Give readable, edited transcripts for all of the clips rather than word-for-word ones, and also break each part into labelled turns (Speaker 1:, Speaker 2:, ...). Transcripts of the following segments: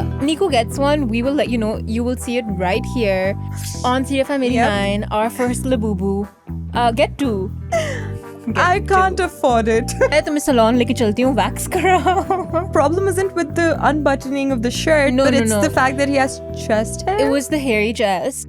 Speaker 1: Nico gets one, we will let you know. You will see it right here on CFM 89, our first Labubu. Get two.
Speaker 2: I can't afford it.
Speaker 1: मैं तुम्हें salon लेके चलती हूँ wax कराओ.
Speaker 2: Problem isn't with the unbuttoning of the shirt, but it's the fact that he has chest hair.
Speaker 1: It was the hairy chest.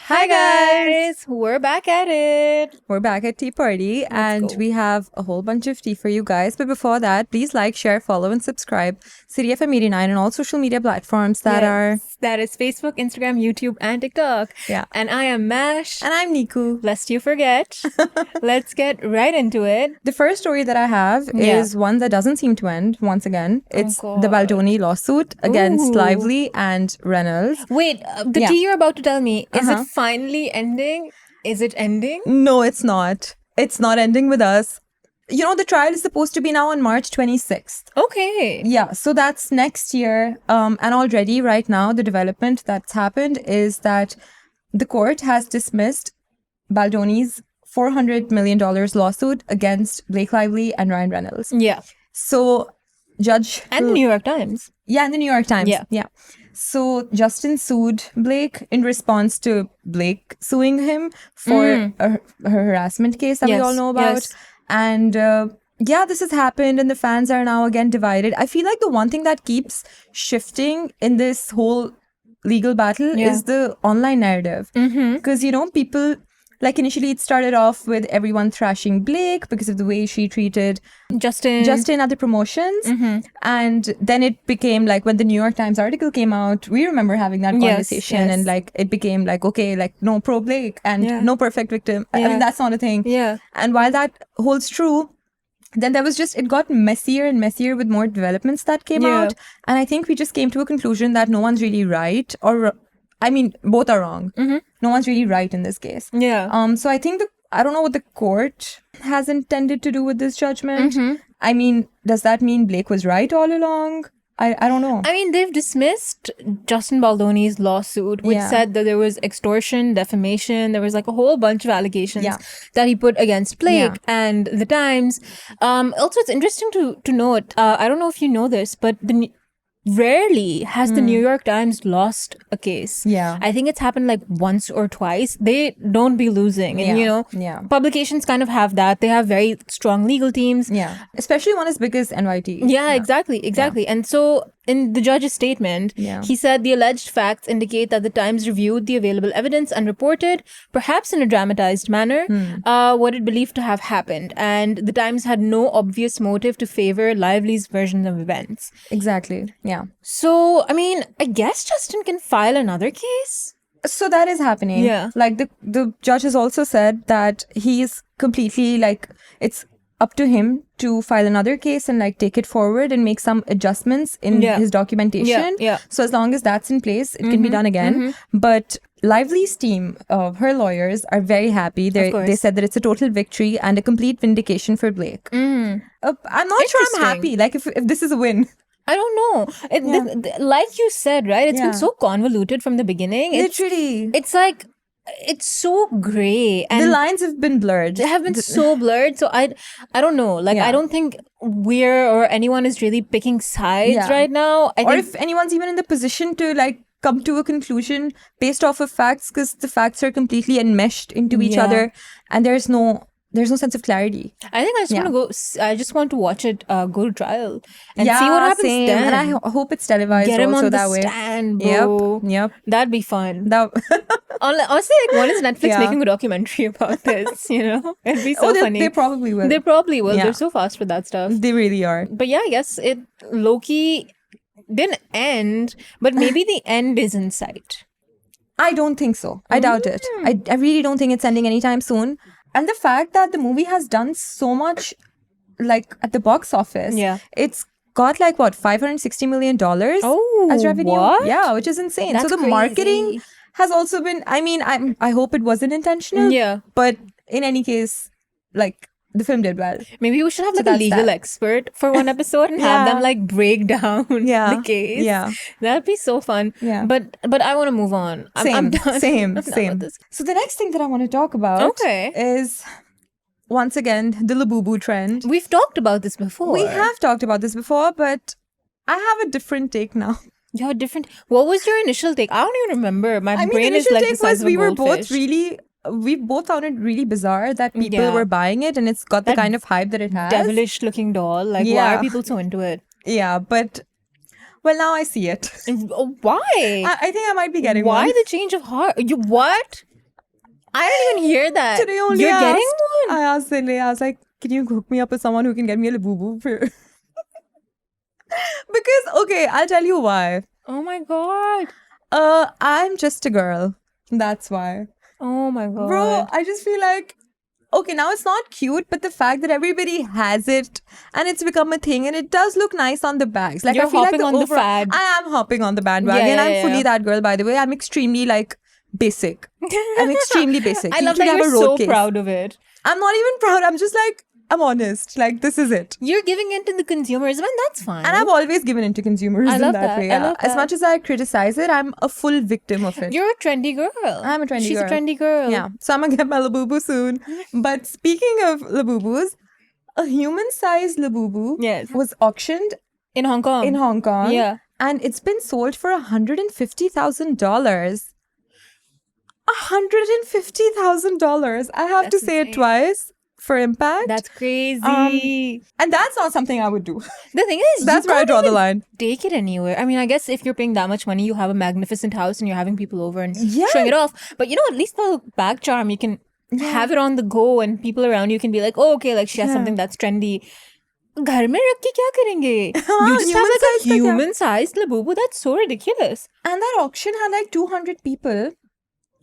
Speaker 1: Hi guys, we're back at it.
Speaker 2: We're back at Tea Party and we have a whole bunch of tea for you guys. But before that, please like, share, follow and subscribe City FM 89 on all social media platforms that are...
Speaker 1: That is Facebook, Instagram, YouTube and TikTok.
Speaker 2: Yeah.
Speaker 1: And I am Mash.
Speaker 2: And I'm Niku.
Speaker 1: Lest you forget. Let's get right into it.
Speaker 2: The first story that I have is one that doesn't seem to end once again. It's the Baldoni lawsuit against Lively and Reynolds.
Speaker 1: Wait, the tea you're about to tell me, is it finally ending? Is it ending?
Speaker 2: No, it's not. It's not ending with us. You know, the trial is supposed to be now on March 26th.
Speaker 1: Okay.
Speaker 2: Yeah, so that's next year. And already right now, the development that's happened is that the court has dismissed Baldoni's $400 million lawsuit against Blake Lively and Ryan Reynolds.
Speaker 1: Yeah.
Speaker 2: So Judge...
Speaker 1: And the New York Times.
Speaker 2: Yeah, and the New York Times.
Speaker 1: Yeah.
Speaker 2: So Justin sued Blake in response to Blake suing him for her harassment case that we all know about.
Speaker 1: Yes.
Speaker 2: And this has happened and the fans are now again divided. I feel like the one thing that keeps shifting in this whole legal battle is the online narrative. Because, you know, people... Like initially it started off with everyone thrashing Blake because of the way she treated Justin at the promotions. And then it became like when the New York Times article came out, we remember having that conversation and like it became like, okay, like no pro Blake and no perfect victim. I mean, that's not a thing.
Speaker 1: Yeah.
Speaker 2: And while that holds true, then there was just, it got messier and messier with more developments that came out. And I think we just came to a conclusion that no one's really right or... I mean, both are wrong. No one's really right in this case.
Speaker 1: Yeah.
Speaker 2: So I think I don't know what the court has intended to do with this judgment. I mean, does that mean Blake was right all along? I don't know.
Speaker 1: I mean, they've dismissed Justin Baldoni's lawsuit, which said that there was extortion, defamation. There was like a whole bunch of allegations that he put against Blake and the Times. Also, it's interesting to note, I don't know if you know this, but rarely has the New York Times lost a case.
Speaker 2: Yeah.
Speaker 1: I think it's happened like once or twice. They don't be losing. And, you know, publications kind of have that. They have very strong legal teams.
Speaker 2: Yeah. Especially one as big as NYT.
Speaker 1: Yeah, exactly. Yeah. And so in the judge's statement, he said the alleged facts indicate that the Times reviewed the available evidence and reported, perhaps in a dramatized manner, what it believed to have happened. And the Times had no obvious motive to favor Lively's version of events.
Speaker 2: Exactly. Yeah.
Speaker 1: So, I mean, I guess Justin can file another case?
Speaker 2: So that is happening.
Speaker 1: Yeah.
Speaker 2: Like the judge has also said that he is completely like, it's up to him to file another case and like take it forward and make some adjustments in his documentation.
Speaker 1: Yeah.
Speaker 2: So as long as that's in place, it can be done again. But Lively's team, her lawyers, are very happy. They said that it's a total victory and a complete vindication for Blake. I'm not sure I'm happy. Like if this is a win.
Speaker 1: I don't know. Like you said, right? It's been so convoluted from the beginning.
Speaker 2: Literally.
Speaker 1: It's like, it's so grey. And
Speaker 2: the lines have been blurred.
Speaker 1: They have been so blurred. So I don't know. Like, I don't think we're or anyone is really picking sides right now.
Speaker 2: Or if anyone's even in the position to like come to a conclusion based off of facts, because the facts are completely enmeshed into each other and there's no sense of clarity.
Speaker 1: I think I just want to go. I just want to watch it go to trial and see what happens then.
Speaker 2: And I hope it's televised.
Speaker 1: Get him
Speaker 2: also
Speaker 1: on the
Speaker 2: that way.
Speaker 1: stand, bro.
Speaker 2: Yep.
Speaker 1: That'd be fun.
Speaker 2: Honestly,
Speaker 1: like, when is Netflix making a documentary about this? You know, it'd be so funny.
Speaker 2: They probably will.
Speaker 1: They probably will. They're so fast with that stuff.
Speaker 2: They really are.
Speaker 1: But yeah, I guess it low-key didn't end, but maybe the end is in sight.
Speaker 2: I don't think so. I doubt it. I really don't think it's ending anytime soon. And the fact that the movie has done so much, like, at the box office.
Speaker 1: Yeah.
Speaker 2: It's got, like, what, $560 million as revenue?
Speaker 1: What?
Speaker 2: Yeah, which is insane.
Speaker 1: That's
Speaker 2: so the marketing has also been, I mean, I hope it wasn't intentional.
Speaker 1: Yeah.
Speaker 2: But in any case, like, the film did well.
Speaker 1: Maybe we should have like a legal expert for one episode and have them like break down the case.
Speaker 2: Yeah.
Speaker 1: That'd be so fun.
Speaker 2: Yeah.
Speaker 1: But I want to move on. I'm done.
Speaker 2: Same.
Speaker 1: I'm done with this.
Speaker 2: So the next thing that I want to talk about is once again, the Labubu trend.
Speaker 1: We've talked about this before.
Speaker 2: We have talked about this before, but I have a different take now.
Speaker 1: You're different. What was your initial take? I don't even remember. My brain is
Speaker 2: initial
Speaker 1: like the
Speaker 2: take
Speaker 1: size of a
Speaker 2: we were
Speaker 1: goldfish.
Speaker 2: both really, we both found it really bizarre that people were buying it and it's got the kind of hype that it has.
Speaker 1: Devilish looking doll. Like, why are people so into it?
Speaker 2: Yeah, but well, now I see it.
Speaker 1: Why?
Speaker 2: I think I might be getting
Speaker 1: Why
Speaker 2: one.
Speaker 1: the change of heart? You what? I didn't even hear that.
Speaker 2: Today only
Speaker 1: You're
Speaker 2: I
Speaker 1: getting
Speaker 2: asked,
Speaker 1: one?
Speaker 2: I asked Cindy, I was like, can you hook me up with someone who can get me a Labubu? Because, okay, I'll tell you why.
Speaker 1: Oh my god.
Speaker 2: I'm just a girl. That's why.
Speaker 1: Oh my god.
Speaker 2: Bro, I just feel like, okay, now it's not cute, but the fact that everybody has it and it's become a thing and it does look nice on the bags. Like,
Speaker 1: You're
Speaker 2: I feel
Speaker 1: hopping
Speaker 2: like
Speaker 1: on the fad.
Speaker 2: I am hopping on the bandwagon. I'm fully that girl, by the way. I'm extremely like basic. I'm extremely basic.
Speaker 1: I love that you're so proud of it.
Speaker 2: I'm not even proud. I'm just like, I'm honest. Like, this is it.
Speaker 1: You're giving in to the consumerism and that's fine.
Speaker 2: And I've always given in to consumerism
Speaker 1: I love
Speaker 2: that way.
Speaker 1: I love
Speaker 2: As much as I criticize it, I'm a full victim of it.
Speaker 1: You're a trendy girl.
Speaker 2: I'm a trendy girl.
Speaker 1: She's a trendy girl.
Speaker 2: Yeah. So I'm going to get my Labubu soon. But speaking of Labubus, a human-sized Labubu was auctioned
Speaker 1: in Hong Kong.
Speaker 2: Yeah. And it's been sold for $150,000. $150,000. I have to say it twice for impact.
Speaker 1: That's crazy.
Speaker 2: And that's not something I would do.
Speaker 1: The thing is,
Speaker 2: that's where I draw the line.
Speaker 1: Take it anywhere. I mean, I guess if you're paying that much money, you have a magnificent house and you're having people over and showing it off. But you know, at least the bag charm, you can have it on the go and people around you can be like, oh, okay, like she has something that's trendy. घर में रख के क्या करेंगे? You just have like a human-sized Labubu. That's so ridiculous.
Speaker 2: And that auction had like 200 people,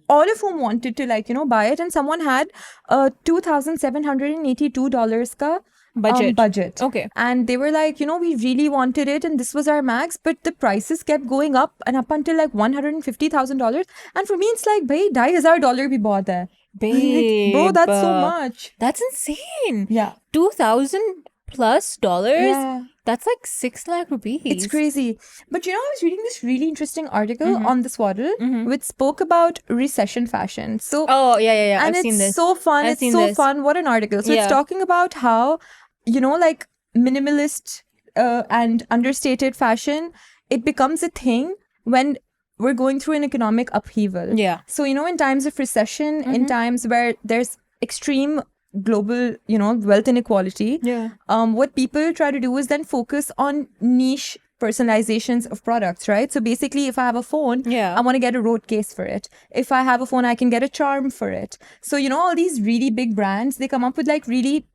Speaker 2: all of whom wanted to like, you know, buy it. And someone had $2,782 ka budget.
Speaker 1: Okay.
Speaker 2: And they were like, you know, we really wanted it and this was our max, but the prices kept going up and up until like $150,000. And for me, it's like, bhai, $2,500 bhi bahut hai.
Speaker 1: Babe,
Speaker 2: bro, that's so much.
Speaker 1: That's insane.
Speaker 2: Yeah.
Speaker 1: $2,000+ dollars.
Speaker 2: Yeah.
Speaker 1: That's like 6 lakh rupees.
Speaker 2: It's crazy. But you know, I was reading this really interesting article on the Swaddle which spoke about recession fashion. So
Speaker 1: yeah.
Speaker 2: And
Speaker 1: I've seen this.
Speaker 2: It's so fun. It's so fun. What an article. So it's talking about how, you know, like minimalist and understated fashion, it becomes a thing when we're going through an economic upheaval.
Speaker 1: Yeah.
Speaker 2: So, you know, in times of recession, in times where there's extreme global, you know, wealth inequality, what people try to do is then focus on niche personalizations of products, right? So basically, if I have a phone, I want to get a road case for it. If I have a phone, I can get a charm for it. So, you know, all these really big brands, they come up with like really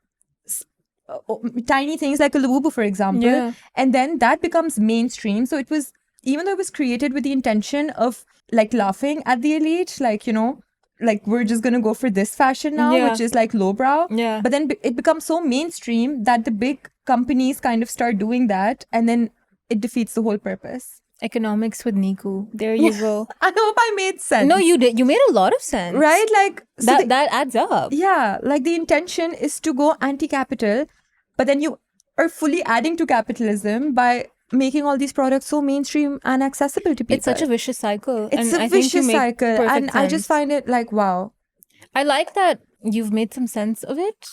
Speaker 2: tiny things like a Labubu, for example. And then that becomes mainstream. So it was, even though it was created with the intention of like laughing at the elite, like, you know, like we're just going to go for this fashion now, which is like lowbrow. But then it becomes so mainstream that the big companies kind of start doing that. And then it defeats the whole purpose.
Speaker 1: Economics with Niku. There you go.
Speaker 2: I hope I made sense.
Speaker 1: No, you did. You made a lot of sense.
Speaker 2: Right? Like
Speaker 1: so that adds up.
Speaker 2: Yeah. Like the intention is to go anti-capital, but then you are fully adding to capitalism by making all these products so mainstream and accessible to people.
Speaker 1: It's such a vicious cycle.
Speaker 2: It's a vicious cycle. And I just find it like, wow.
Speaker 1: I like that you've made some sense of it.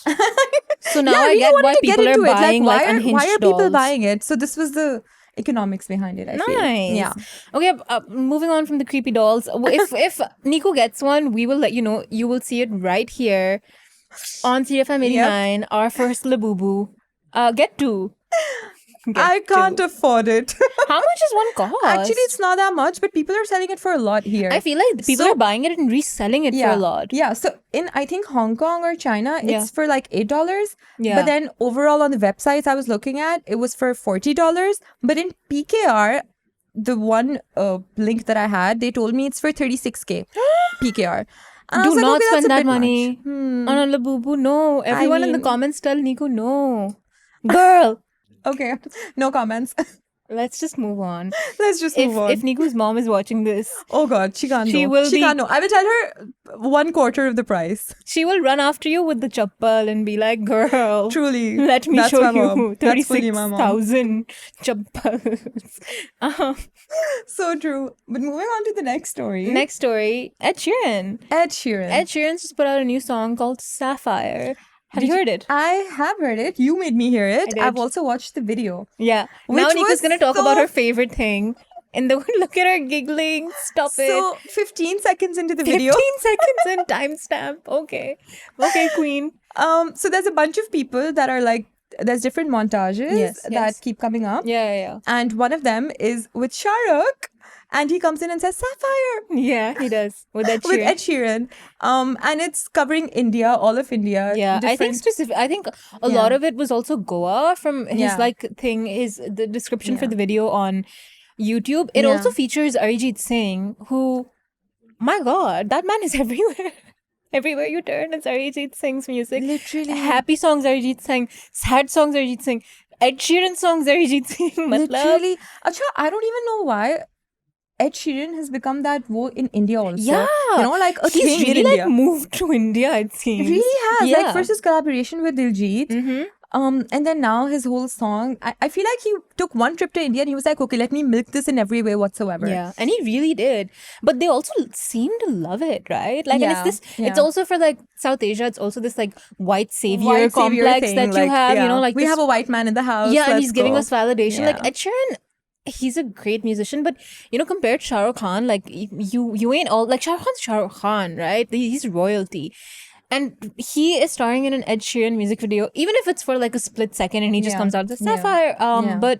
Speaker 1: So now I get why people are buying like unhinged
Speaker 2: Why are
Speaker 1: dolls.
Speaker 2: people buying it? So this was the economics behind it, I feel.
Speaker 1: Yeah. Okay, moving on from the creepy dolls. If Niku gets one, we will let you know. You will see it right here on CFM 89, our first Labubu. Get two.
Speaker 2: I can't afford it.
Speaker 1: How much does one cost?
Speaker 2: Actually, it's not that much, but people are selling it for a lot here.
Speaker 1: I feel like people are buying it and reselling it for a lot.
Speaker 2: Yeah. So in, I think, Hong Kong or China, it's for like $8. Yeah. But then overall on the websites I was looking at, it was for $40. But in PKR, the one link that I had, they told me it's for 36K PKR. And
Speaker 1: do not spend that money on a Labubu. No. Everyone in the comments tell Niku no. Girl.
Speaker 2: Okay, no comments.
Speaker 1: Let's just move on.
Speaker 2: Let's just move on.
Speaker 1: If Niku's mom is watching this,
Speaker 2: oh God, she can't know. She can't know. I will tell her 1/4 of the price.
Speaker 1: She will run after you with the chappal and be like, "Girl,
Speaker 2: truly,
Speaker 1: let me show you 36,000 chappals."
Speaker 2: So true. But moving on to the next story.
Speaker 1: Ed Sheeran.
Speaker 2: Ed Sheeran
Speaker 1: just put out a new song called Sapphire. Have you heard it?
Speaker 2: I have heard it. You made me hear it.
Speaker 1: did.
Speaker 2: I've also watched the video.
Speaker 1: Yeah.
Speaker 2: Which
Speaker 1: Now Nika's
Speaker 2: was
Speaker 1: going to talk about
Speaker 2: so-
Speaker 1: her favorite thing. And look at her giggling. Stop it.
Speaker 2: So 15 seconds into the video.
Speaker 1: 15 seconds in timestamp. Okay. Okay, queen.
Speaker 2: So there's a bunch of people that are like, there's different montages
Speaker 1: Yes,
Speaker 2: that
Speaker 1: yes.
Speaker 2: keep coming up.
Speaker 1: Yeah.
Speaker 2: And one of them is with Shah Rukh. And he comes in and says, Sapphire.
Speaker 1: Yeah, he does. With that
Speaker 2: With Ed Sheeran. And it's covering India, all of India.
Speaker 1: Yeah, I think a lot of it was also Goa from his
Speaker 2: Yeah.
Speaker 1: the description for the video on YouTube. It
Speaker 2: Yeah.
Speaker 1: also features Arijit Singh, who, my God, that man is everywhere. Everywhere you turn, it's Arijit Singh's music.
Speaker 2: Literally.
Speaker 1: Happy songs, Arijit Singh. Sad songs, Arijit Singh. Ed Sheeran songs, Arijit Singh. Matlab.
Speaker 2: Literally. Acha, I don't even know why Ed Sheeran has become that wo in India also.
Speaker 1: Yeah.
Speaker 2: You know, like a
Speaker 1: He's
Speaker 2: thing
Speaker 1: really
Speaker 2: in India.
Speaker 1: moved to India, it seems.
Speaker 2: It really has.
Speaker 1: Yeah.
Speaker 2: Like first his collaboration with Diljit.
Speaker 1: Mm-hmm.
Speaker 2: And then now his whole song. I feel like he took one trip to India and he was like, okay, let me milk this in every way whatsoever.
Speaker 1: Yeah, and he really did. But they also seem to love it, right? Like,
Speaker 2: Yeah,
Speaker 1: and it's
Speaker 2: yeah.
Speaker 1: it's also for like South Asia, it's also this like white savior
Speaker 2: White savior
Speaker 1: complex
Speaker 2: thing,
Speaker 1: that
Speaker 2: like,
Speaker 1: you have, you know, like
Speaker 2: we
Speaker 1: this,
Speaker 2: have a white man in the house.
Speaker 1: yeah, and
Speaker 2: let's
Speaker 1: he's giving
Speaker 2: go.
Speaker 1: us validation.
Speaker 2: Yeah.
Speaker 1: Like Ed Sheeran, he's a great musician, but you know, compared to Shah Rukh Khan, like you ain't all like Shah Rukh Khan's Shah Rukh Khan, right? He's royalty. And he is starring in an Ed Sheeran music video, even if it's for like a split second and he just
Speaker 2: Yeah.
Speaker 1: comes out as
Speaker 2: Yeah.
Speaker 1: Sapphire.
Speaker 2: Yeah.
Speaker 1: But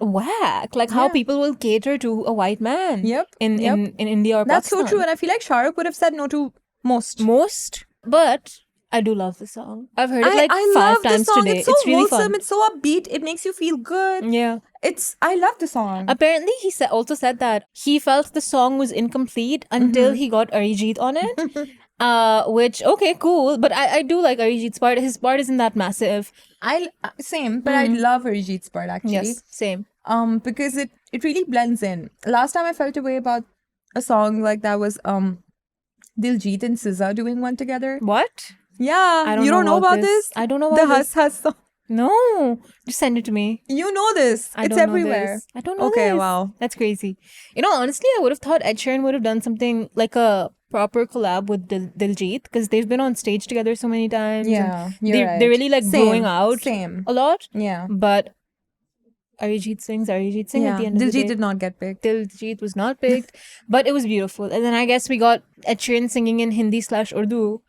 Speaker 1: whack, like how
Speaker 2: Yeah.
Speaker 1: people will cater to a white man.
Speaker 2: Yep,
Speaker 1: In
Speaker 2: yep.
Speaker 1: in India or
Speaker 2: That's
Speaker 1: Pakistan.
Speaker 2: so true. And I feel like Shah Rukh would have said no to most.
Speaker 1: But I do love the song. I've heard it like
Speaker 2: I
Speaker 1: 5
Speaker 2: love the
Speaker 1: times
Speaker 2: song.
Speaker 1: today.
Speaker 2: It's so
Speaker 1: really
Speaker 2: wholesome.
Speaker 1: fun.
Speaker 2: It's so upbeat. It makes you feel good.
Speaker 1: Yeah.
Speaker 2: I love the song.
Speaker 1: Apparently, he also said that he felt the song was incomplete until he got Arijit on it. Which, okay, cool. But I do like Arijit's part. His part isn't that massive.
Speaker 2: Same, but I love Arijit's part actually.
Speaker 1: Yes, same.
Speaker 2: Because it really blends in. Last time I felt a way about a song like that was Diljit and SZA doing one together.
Speaker 1: What?
Speaker 2: Yeah,
Speaker 1: I don't
Speaker 2: you don't know about this?
Speaker 1: I don't know
Speaker 2: The
Speaker 1: about this.
Speaker 2: Huss song.
Speaker 1: No. Just send it to me.
Speaker 2: You know this.
Speaker 1: I
Speaker 2: It's
Speaker 1: don't know
Speaker 2: everywhere.
Speaker 1: this. I don't know
Speaker 2: Okay,
Speaker 1: this.
Speaker 2: wow.
Speaker 1: That's crazy. You know, honestly, I would have thought Ed Sheeran would have done something like a proper collab with Diljit because they've been on stage together so many times.
Speaker 2: Yeah,
Speaker 1: and
Speaker 2: you're right.
Speaker 1: they're really like
Speaker 2: Same,
Speaker 1: growing out
Speaker 2: Same.
Speaker 1: a lot.
Speaker 2: Yeah.
Speaker 1: But Arijit Singh at
Speaker 2: Yeah.
Speaker 1: the end of the
Speaker 2: Diljit
Speaker 1: day.
Speaker 2: did not get picked.
Speaker 1: Diljit was not picked, but it was beautiful. And then I guess we got Ed Sheeran singing in Hindi/Urdu.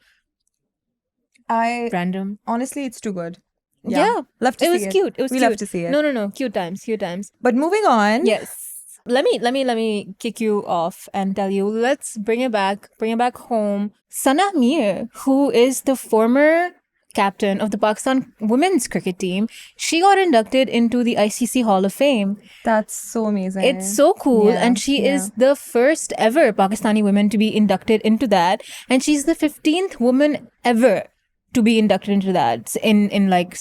Speaker 1: Random.
Speaker 2: Honestly, it's too good.
Speaker 1: Yeah.
Speaker 2: Love to see
Speaker 1: It was
Speaker 2: it.
Speaker 1: cute. It was
Speaker 2: we
Speaker 1: cute.
Speaker 2: love to see it.
Speaker 1: No. Cute times.
Speaker 2: But moving on.
Speaker 1: Yes. Let me kick you off and tell you, let's bring it back home. Sana Mir, who is the former captain of the Pakistan women's cricket team, she got inducted into the ICC Hall of Fame.
Speaker 2: That's so amazing.
Speaker 1: It's so cool.
Speaker 2: Yeah,
Speaker 1: And she
Speaker 2: yeah.
Speaker 1: is the first ever Pakistani woman to be inducted into that. And she's the 15th woman ever to be inducted into that in like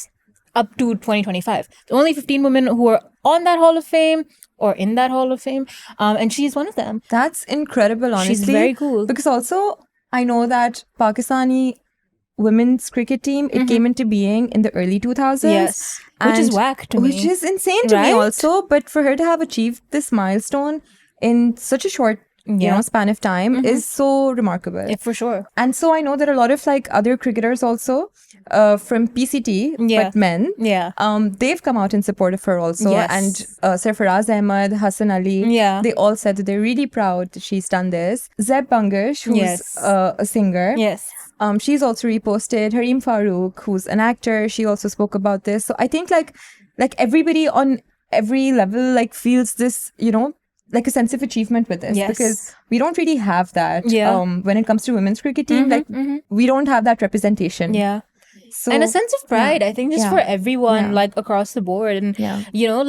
Speaker 1: up to 2025. Only 15 women who are on that Hall of Fame or in that Hall of Fame. And she's one of them.
Speaker 2: That's incredible, honestly.
Speaker 1: She's very cool.
Speaker 2: Because also, I know that Pakistani women's cricket team, it came into being in the early 2000s.
Speaker 1: Yes. Which is
Speaker 2: and-
Speaker 1: whack to me.
Speaker 2: Which is insane to me
Speaker 1: Right?
Speaker 2: also. But for her to have achieved this milestone in such a short span of time is so remarkable.
Speaker 1: Yeah, for sure.
Speaker 2: And so I know that a lot of like other cricketers also from PCT,
Speaker 1: Yeah.
Speaker 2: but men,
Speaker 1: Yeah.
Speaker 2: they've come out in support of her also.
Speaker 1: Yes.
Speaker 2: And Sarfaraz Ahmad, Hassan Ali,
Speaker 1: Yeah.
Speaker 2: they all said that they're really proud that she's done this. Zeb Bangash, who's
Speaker 1: Yes.
Speaker 2: a singer,
Speaker 1: Yes.
Speaker 2: she's also reposted. Hareem Farooq, who's an actor, she also spoke about this. So I think like everybody on every level like feels this, like a sense of achievement with this,
Speaker 1: Yes.
Speaker 2: because we don't really have that.
Speaker 1: Yeah.
Speaker 2: When it comes to women's cricket team, we don't have that representation.
Speaker 1: Yeah.
Speaker 2: So,
Speaker 1: And a sense of pride, I think, just
Speaker 2: Yeah.
Speaker 1: for everyone,
Speaker 2: Yeah.
Speaker 1: like across the board. And,
Speaker 2: Yeah.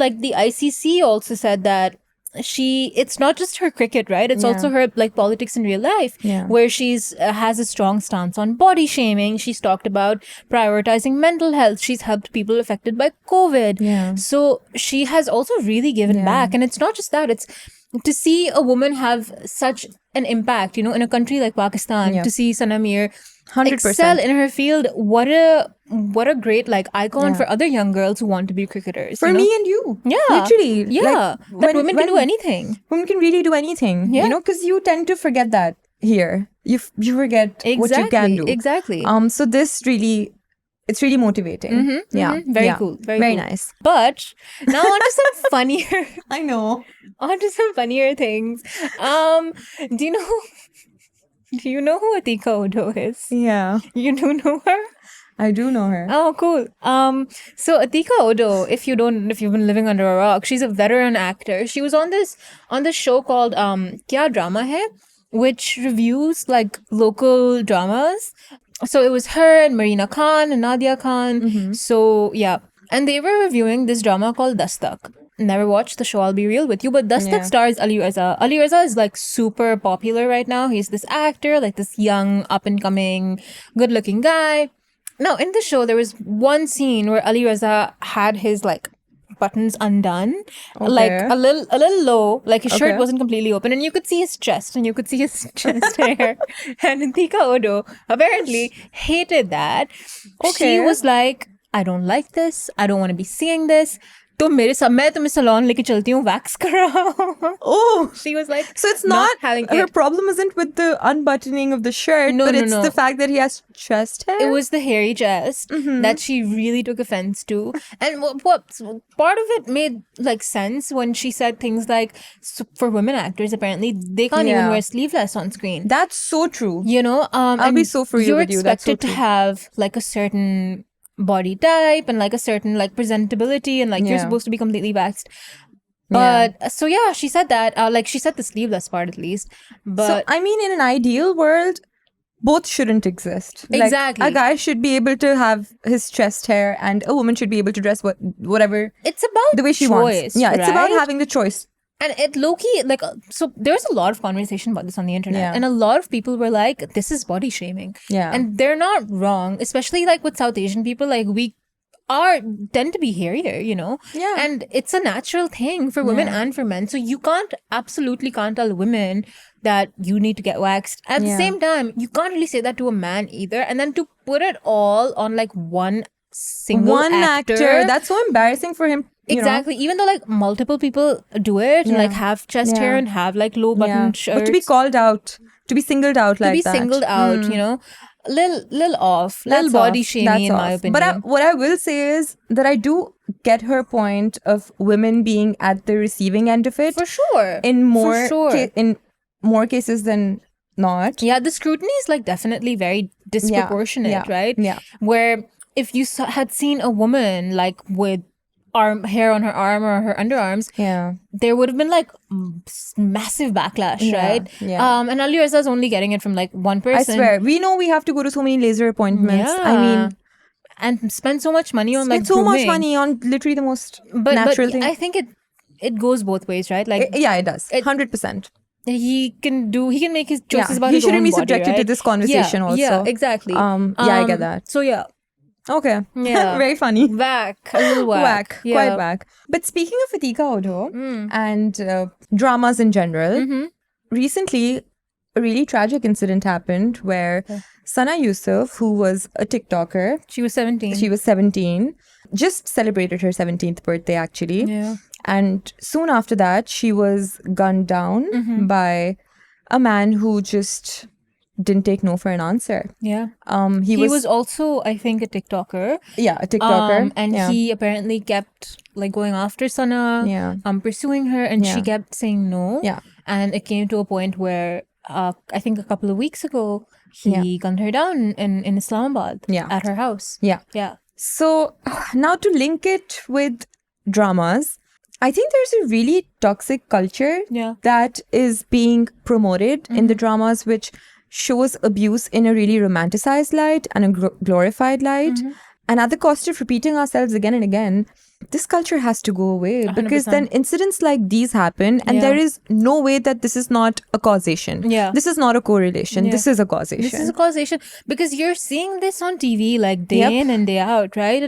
Speaker 1: like the ICC also said that it's not just her cricket, right? It's
Speaker 2: Yeah.
Speaker 1: also her like politics in real life,
Speaker 2: Yeah.
Speaker 1: where she's has a strong stance on body shaming. She's talked about prioritizing mental health. She's helped people affected by COVID.
Speaker 2: Yeah.
Speaker 1: So she has also really given
Speaker 2: Yeah.
Speaker 1: back. And it's not just that, it's to see a woman have such an impact, in a country like Pakistan,
Speaker 2: Yeah.
Speaker 1: to see Sana Mir
Speaker 2: 100%.
Speaker 1: excel in her field. What a great like icon
Speaker 2: Yeah.
Speaker 1: for other young girls who want to be cricketers.
Speaker 2: For
Speaker 1: you know?
Speaker 2: me and you.
Speaker 1: Yeah.
Speaker 2: Literally.
Speaker 1: Yeah.
Speaker 2: Like,
Speaker 1: that women can do anything.
Speaker 2: Women can really do anything.
Speaker 1: Yeah.
Speaker 2: Because you tend to forget that here. You forget what you can do.
Speaker 1: Exactly.
Speaker 2: So this really it's really motivating.
Speaker 1: Very cool. Very cool.
Speaker 2: nice.
Speaker 1: But now on to some funnier
Speaker 2: I know.
Speaker 1: on to some funnier things. Do you know who Atika Odo is?
Speaker 2: Yeah,
Speaker 1: You do know her?
Speaker 2: I do know her.
Speaker 1: Oh, cool. So Atika Odo, if you've been living under a rock, she's a veteran actor. She was on this show called Kya Drama Hai, which reviews like local dramas. So it was her and Marina Khan and Nadia Khan. So yeah, and they were reviewing this drama called Dastak. Never watched the show, I'll be real with you, but Dastak stars Ali Reza. Ali Reza is like super popular right now. He's this actor, like this young, up and coming, good looking guy. Now, in the show, there was one scene where Ali Reza had his like buttons undone, like a little low, like his shirt wasn't completely open, and you could see his chest and you could see his chest hair. And Atika Odo apparently hated that. She was like, I don't like this. I don't want to be seeing this. तो मेरे सब मैं तुम्हें salon लेके चलती हूँ wax कराओ.
Speaker 2: Oh,
Speaker 1: She was like,
Speaker 2: so it's not
Speaker 1: having
Speaker 2: her
Speaker 1: it.
Speaker 2: problem isn't with the unbuttoning of the shirt, but it's the fact that he has chest hair.
Speaker 1: It was the hairy chest that she really took offense to. And what part of it made like sense when she said things like, for women actors, apparently they can't even wear sleeveless on screen.
Speaker 2: That's so true.
Speaker 1: You know,
Speaker 2: I'll be so for you with you. That's so
Speaker 1: expected
Speaker 2: true.
Speaker 1: to have like a certain body type and like a certain like presentability, and like you're supposed to be completely waxed. But so yeah, she said that like she said the sleeveless part at least. But
Speaker 2: So I mean, in an ideal world, both shouldn't exist.
Speaker 1: Exactly.
Speaker 2: Like, a guy should be able to have his chest hair, and a woman should be able to dress whatever
Speaker 1: it's about
Speaker 2: the way she
Speaker 1: choice,
Speaker 2: wants. Yeah, it's about
Speaker 1: right?
Speaker 2: having the choice.
Speaker 1: And it low-key, like, so there's a lot of conversation about this on the internet.
Speaker 2: Yeah.
Speaker 1: And a lot of people were like, this is body shaming.
Speaker 2: Yeah.
Speaker 1: And they're not wrong, especially like with South Asian people. Like, we tend to be hairier, you know?
Speaker 2: Yeah.
Speaker 1: And it's a natural thing for women and for men. So you absolutely can't tell women that you need to get waxed. At the same time, you can't really say that to a man either. And then to put it all on like one single actor.
Speaker 2: That's so embarrassing for him.
Speaker 1: Exactly. Even though like multiple people do it and like have chest hair and have like low button shirts.
Speaker 2: But to be called out, to be singled out like that.
Speaker 1: To be singled out, you know, little off, little body shaming in my opinion.
Speaker 2: But what I will say is that I do get her point of women being at the receiving end of it.
Speaker 1: For sure.
Speaker 2: In more
Speaker 1: For sure.
Speaker 2: cases than not.
Speaker 1: Yeah, the scrutiny is like definitely very disproportionate, right?
Speaker 2: Yeah.
Speaker 1: Where if you had seen a woman like with hair on her arm or her underarms, there would have been like massive backlash, right?
Speaker 2: Yeah.
Speaker 1: And Ali Reza is only getting it from like one person.
Speaker 2: I swear, we know we have to go to so many laser appointments.
Speaker 1: Yeah.
Speaker 2: I mean,
Speaker 1: and spend so much money on like
Speaker 2: so much
Speaker 1: grooming.
Speaker 2: money on literally the most natural thing.
Speaker 1: I think it goes both ways, right? Like
Speaker 2: it does. 100%.
Speaker 1: he can make his choices about
Speaker 2: he
Speaker 1: his own
Speaker 2: shouldn't be
Speaker 1: body,
Speaker 2: subjected to
Speaker 1: right?
Speaker 2: this conversation also.
Speaker 1: Yeah, exactly.
Speaker 2: I get that.
Speaker 1: So yeah.
Speaker 2: Okay.
Speaker 1: Yeah.
Speaker 2: Very funny.
Speaker 1: Whack. A little whack. Yeah.
Speaker 2: Quite whack. But speaking of Atika Odo and dramas in general, recently a really tragic incident happened where Sana Yusuf, who was a TikToker,
Speaker 1: She was 17.
Speaker 2: she was 17, just celebrated her 17th birthday actually.
Speaker 1: Yeah.
Speaker 2: And soon after that, she was gunned down by a man who just didn't take no for an answer.
Speaker 1: Yeah.
Speaker 2: He
Speaker 1: was also, I think, a TikToker.
Speaker 2: Yeah, a TikToker.
Speaker 1: And he apparently kept like going after Sana, pursuing her, and she kept saying no.
Speaker 2: Yeah.
Speaker 1: And it came to a point where I think a couple of weeks ago, he gunned her down in Islamabad at her house.
Speaker 2: Yeah.
Speaker 1: Yeah.
Speaker 2: So now to link it with dramas, I think there's a really toxic culture that is being promoted in the dramas, which shows abuse in a really romanticized light and a glorified light. And at the cost of repeating ourselves again and again, this culture has to go away
Speaker 1: 100%.
Speaker 2: because then incidents like these happen and there is no way that this is not a causation.
Speaker 1: Yeah.
Speaker 2: This is not a correlation. This is a causation.
Speaker 1: This is a causation because you're seeing this on TV like day in and day out, right?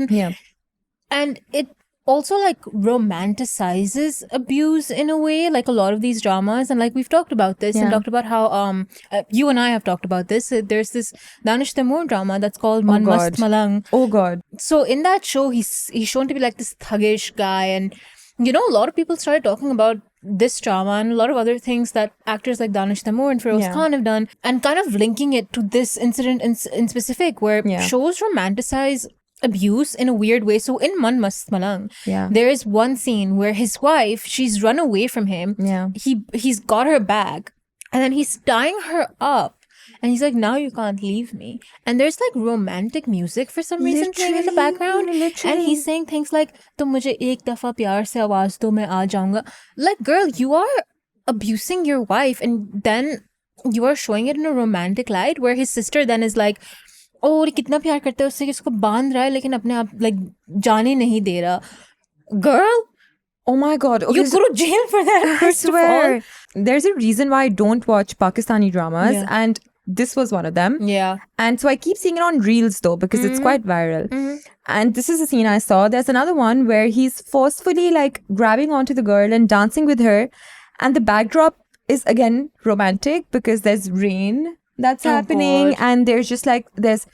Speaker 1: And it also like romanticizes abuse in a way, like a lot of these dramas, and like we've talked about this and talked about how you and I have talked about this. There's this Danish Taimur drama that's called Man Mast Malang.
Speaker 2: Oh God.
Speaker 1: So in that show, he's shown to be like this thuggish guy, and you know, a lot of people started talking about this drama and a lot of other things that actors like Danish Taimur and Feroz Khan have done, and kind of linking it to this incident in specific, where shows romanticize abuse in a weird way. So in Man Mast Malang,
Speaker 2: Yeah.
Speaker 1: there is one scene where his wife, she's run away from him.
Speaker 2: Yeah.
Speaker 1: He's got her bag, and then he's tying her up. And he's like, now you can't leave me. And there's like romantic music for some reason playing in the background. And he's saying things like, "Tum mujhe ek dafa pyar se awaaz do, main aa jaunga." Like, girl, you are abusing your wife, and then you are showing it in a romantic light, where his sister then is like, "Oh, ये कितना प्यार करता है उससे कि उसको बांध रहा है लेकिन अपने आप like जाने नहीं दे रहा." Girl,
Speaker 2: oh my god, okay,
Speaker 1: you go to jail for that.
Speaker 2: I
Speaker 1: First of all.
Speaker 2: swear. There's a reason why I don't watch Pakistani dramas,
Speaker 1: Yeah.
Speaker 2: and this was one of them.
Speaker 1: Yeah.
Speaker 2: And so I keep seeing it on Reels though, because it's quite viral. And this is a scene I saw. There's another one where he's forcefully like grabbing onto the girl and dancing with her. And the backdrop is again romantic because there's rain that's happening.
Speaker 1: God.
Speaker 2: And there's just like, there's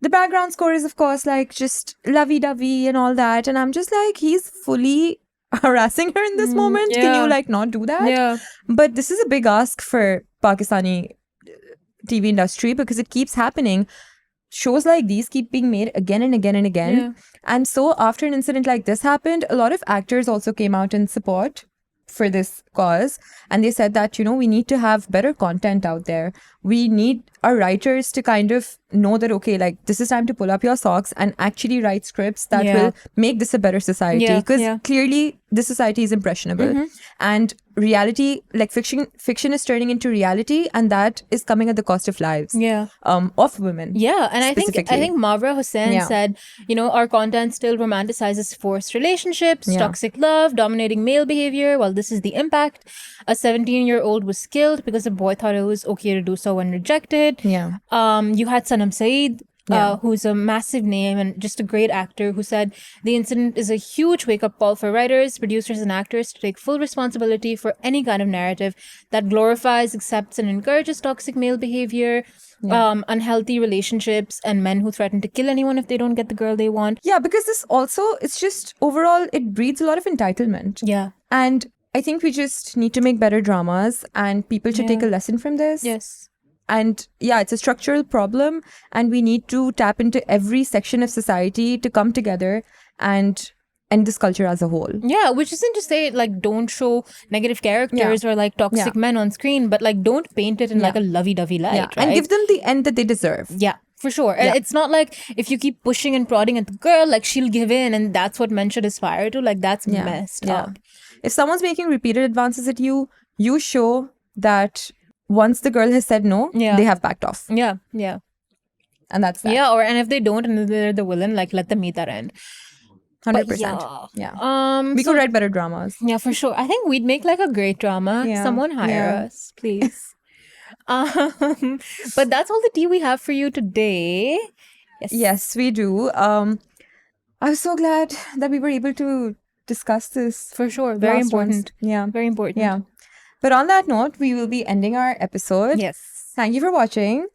Speaker 2: the background score is of course like just lovey-dovey and all that. And I'm just like, he's fully harassing her in this moment. Can
Speaker 1: yeah.
Speaker 2: you like not do that?
Speaker 1: Yeah.
Speaker 2: But this is a big ask for Pakistani TV industry because it keeps happening. Shows like these keep being made again and again and again.
Speaker 1: Yeah.
Speaker 2: And so after an incident like this happened, a lot of actors also came out in support for this cause. And they said that, you know, we need to have better content out there. We need our writers to kind of know that, okay, like this is time to pull up your socks and actually write scripts that
Speaker 1: Yeah.
Speaker 2: will make this a better society.
Speaker 1: Yeah,
Speaker 2: Because
Speaker 1: yeah.
Speaker 2: clearly this society is impressionable. And reality, like fiction is turning into reality, and that is coming at the cost of lives.
Speaker 1: Yeah.
Speaker 2: Of women.
Speaker 1: Yeah, and I think
Speaker 2: specifically.
Speaker 1: Mavra Hussain
Speaker 2: Yeah.
Speaker 1: said, you know, our content still romanticizes forced relationships,
Speaker 2: Yeah.
Speaker 1: toxic love, dominating male behavior. Well, this is the impact. A 17-year-old was killed because a boy thought it was okay to do so when rejected.
Speaker 2: Yeah.
Speaker 1: You had Sanam Saeed,
Speaker 2: Yeah.
Speaker 1: who's a massive name and just a great actor, who said the incident is a huge wake-up call for writers, producers, and actors to take full responsibility for any kind of narrative that glorifies, accepts, and encourages toxic male behavior, unhealthy relationships, and men who threaten to kill anyone if they don't get the girl they want.
Speaker 2: Yeah, because this also, it's just overall, it breeds a lot of entitlement.
Speaker 1: Yeah.
Speaker 2: And I think we just need to make better dramas, and people should take a lesson from this.
Speaker 1: Yes.
Speaker 2: And yeah, it's a structural problem, and we need to tap into every section of society to come together and end this culture as a whole.
Speaker 1: Yeah, which isn't to say like don't show negative characters or like toxic men on screen, but like don't paint it in like a lovey-dovey light, right?
Speaker 2: And give them the end that they deserve.
Speaker 1: Yeah, for sure. It's not like if you keep pushing and prodding at the girl, like she'll give in, and that's what men should aspire to. Like that's messed up.
Speaker 2: If someone's making repeated advances at you, you show that once the girl has said no, they have backed off.
Speaker 1: Yeah, yeah.
Speaker 2: And that's that.
Speaker 1: Yeah, and if they don't and they're the villain, like let them meet that end.
Speaker 2: 100%. Yeah. We could write better dramas.
Speaker 1: Yeah, for sure. I think we'd make like a great drama.
Speaker 2: Yeah.
Speaker 1: Someone hire
Speaker 2: Yeah.
Speaker 1: us, please. But that's all the tea we have for you today.
Speaker 2: Yes, we do. I was so glad that we were able to discuss this.
Speaker 1: For sure. Very
Speaker 2: last ones.
Speaker 1: important.
Speaker 2: Yeah.
Speaker 1: Very important.
Speaker 2: Yeah. But on that note, we will be ending our episode.
Speaker 1: Yes.
Speaker 2: Thank you for watching.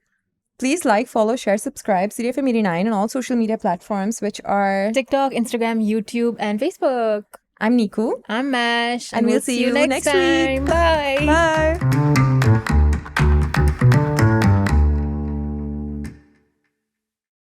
Speaker 2: Please like, follow, share, subscribe CDFM 89 on all social media platforms, which are
Speaker 1: TikTok, Instagram, YouTube, and Facebook.
Speaker 2: I'm Niku.
Speaker 1: I'm Mash.
Speaker 2: And we'll see you next week.
Speaker 1: time. Bye.
Speaker 2: Bye.